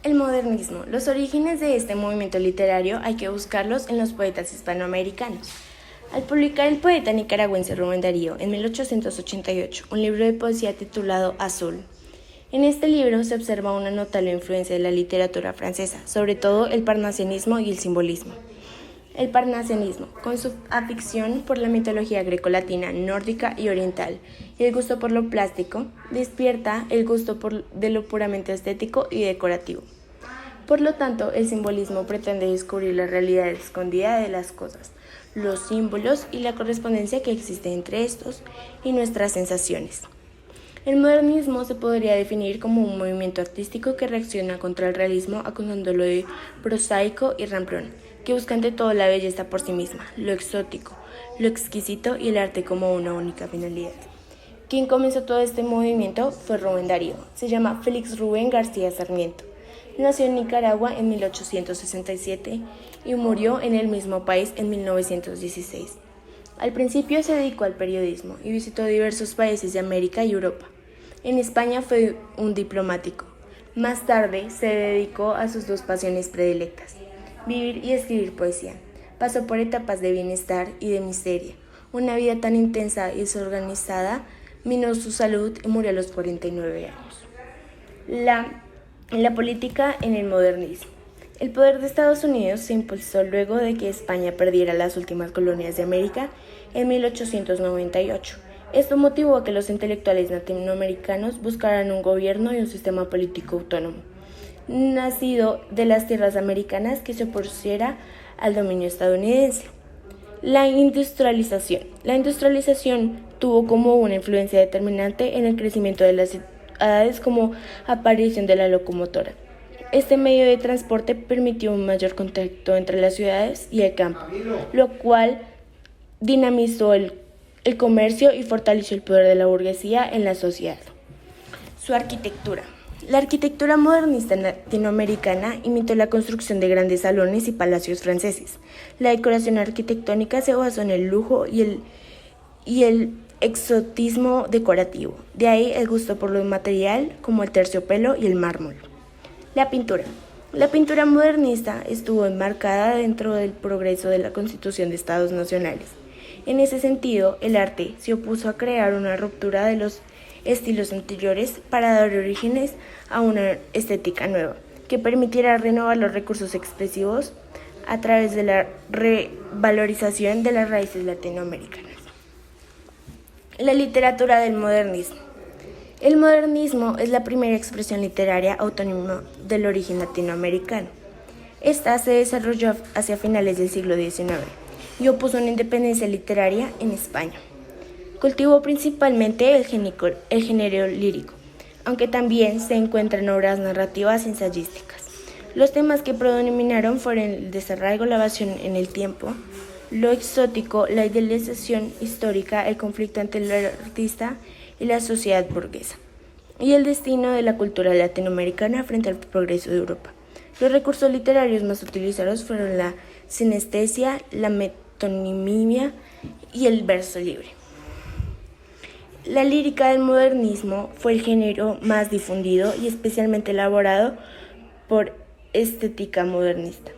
El modernismo. Los orígenes de este movimiento literario hay que buscarlos en los poetas hispanoamericanos. Al publicar el poeta nicaragüense Rubén Darío en 1888 un libro de poesía titulado Azul. En este libro se observa una notable influencia de la literatura francesa, sobre todo el parnasianismo y el simbolismo. El parnasianismo, con su afición por la mitología grecolatina, nórdica y oriental, y el gusto por lo plástico, despierta el gusto de lo puramente estético y decorativo. Por lo tanto, el simbolismo pretende descubrir la realidad escondida de las cosas, los símbolos y la correspondencia que existe entre estos y nuestras sensaciones. El modernismo se podría definir como un movimiento artístico que reacciona contra el realismo acusando lo de prosaico y ramplón, que busca ante todo la belleza por sí misma, lo exótico, lo exquisito y el arte como una única finalidad. Quien comenzó todo este movimiento fue Rubén Darío. Se llama Félix Rubén García Sarmiento. Nació en Nicaragua en 1867 y murió en el mismo país en 1916. Al principio se dedicó al periodismo y visitó diversos países de América y Europa. En España fue un diplomático. Más tarde se dedicó a sus dos pasiones predilectas, vivir y escribir poesía. Pasó por etapas de bienestar y de miseria. Una vida tan intensa y desorganizada minó su salud y murió a los 49 años. La política en el modernismo. El poder de Estados Unidos se impulsó luego de que España perdiera las últimas colonias de América en 1898. Esto motivó a que los intelectuales latinoamericanos buscaran un gobierno y un sistema político autónomo, nacido de las tierras americanas que se opusiera al dominio estadounidense. La industrialización. La industrialización tuvo como una influencia determinante en el crecimiento de las ciudades como aparición de la locomotora. Este medio de transporte permitió un mayor contacto entre las ciudades y el campo, lo cual dinamizó el comercio y fortaleció el poder de la burguesía en la sociedad. Su arquitectura. La arquitectura modernista latinoamericana imitó la construcción de grandes salones y palacios franceses. La decoración arquitectónica se basó en el lujo y el exotismo decorativo. De ahí el gusto por lo material como el terciopelo y el mármol. La pintura. La pintura modernista estuvo enmarcada dentro del progreso de la Constitución de Estados Nacionales. En ese sentido, el arte se opuso a crear una ruptura de los estilos anteriores para dar orígenes a una estética nueva, que permitiera renovar los recursos expresivos a través de la revalorización de las raíces latinoamericanas. La literatura del modernismo. El modernismo es la primera expresión literaria autónoma del origen latinoamericano. Esta se desarrolló hacia finales del siglo XIX y opuso una independencia literaria en España. Cultivó principalmente el género lírico, aunque también se encuentran obras narrativas ensayísticas. Los temas que predominaron fueron el desarraigo, la evasión en el tiempo, lo exótico, la idealización histórica, el conflicto entre el artista y la sociedad burguesa, y el destino de la cultura latinoamericana frente al progreso de Europa. Los recursos literarios más utilizados fueron la sinestesia, la metonimia y el verso libre. La lírica del modernismo fue el género más difundido y especialmente elaborado por estética modernista.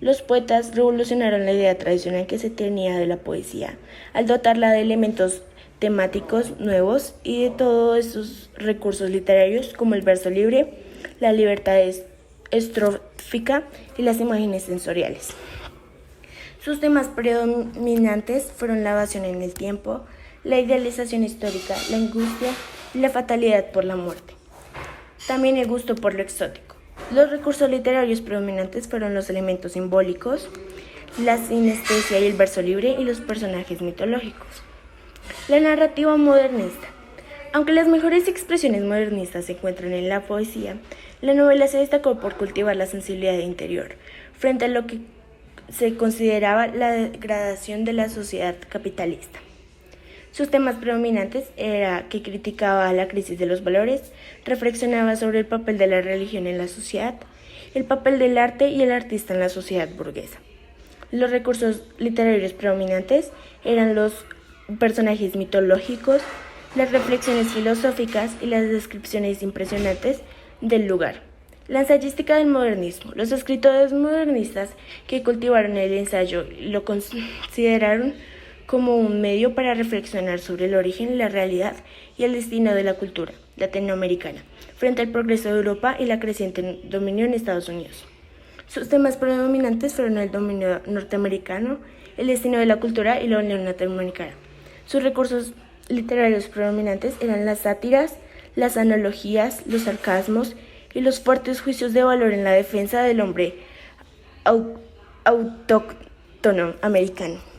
Los poetas revolucionaron la idea tradicional que se tenía de la poesía, al dotarla de elementos temáticos nuevos y de todos esos recursos literarios como el verso libre, la libertad estrófica y las imágenes sensoriales. Sus temas predominantes fueron la evasión en el tiempo, la idealización histórica, la angustia y la fatalidad por la muerte. También el gusto por lo exótico. Los recursos literarios predominantes fueron los elementos simbólicos, la sinestesia y el verso libre y los personajes mitológicos. La narrativa modernista. Aunque las mejores expresiones modernistas se encuentran en la poesía, la novela se destacó por cultivar la sensibilidad interior, frente a lo que se consideraba la degradación de la sociedad capitalista. Sus temas predominantes era que criticaba la crisis de los valores, reflexionaba sobre el papel de la religión en la sociedad, el papel del arte y el artista en la sociedad burguesa. Los recursos literarios predominantes eran los personajes mitológicos, las reflexiones filosóficas y las descripciones impresionantes del lugar. La ensayística del modernismo. Los escritores modernistas que cultivaron el ensayo lo consideraron como un medio para reflexionar sobre el origen, la realidad y el destino de la cultura latinoamericana, frente al progreso de Europa y la creciente dominio en Estados Unidos. Sus temas predominantes fueron el dominio norteamericano, el destino de la cultura y la Unión Latinoamericana. Sus recursos literarios predominantes eran las sátiras, las analogías, los sarcasmos y los fuertes juicios de valor en la defensa del hombre autóctono americano.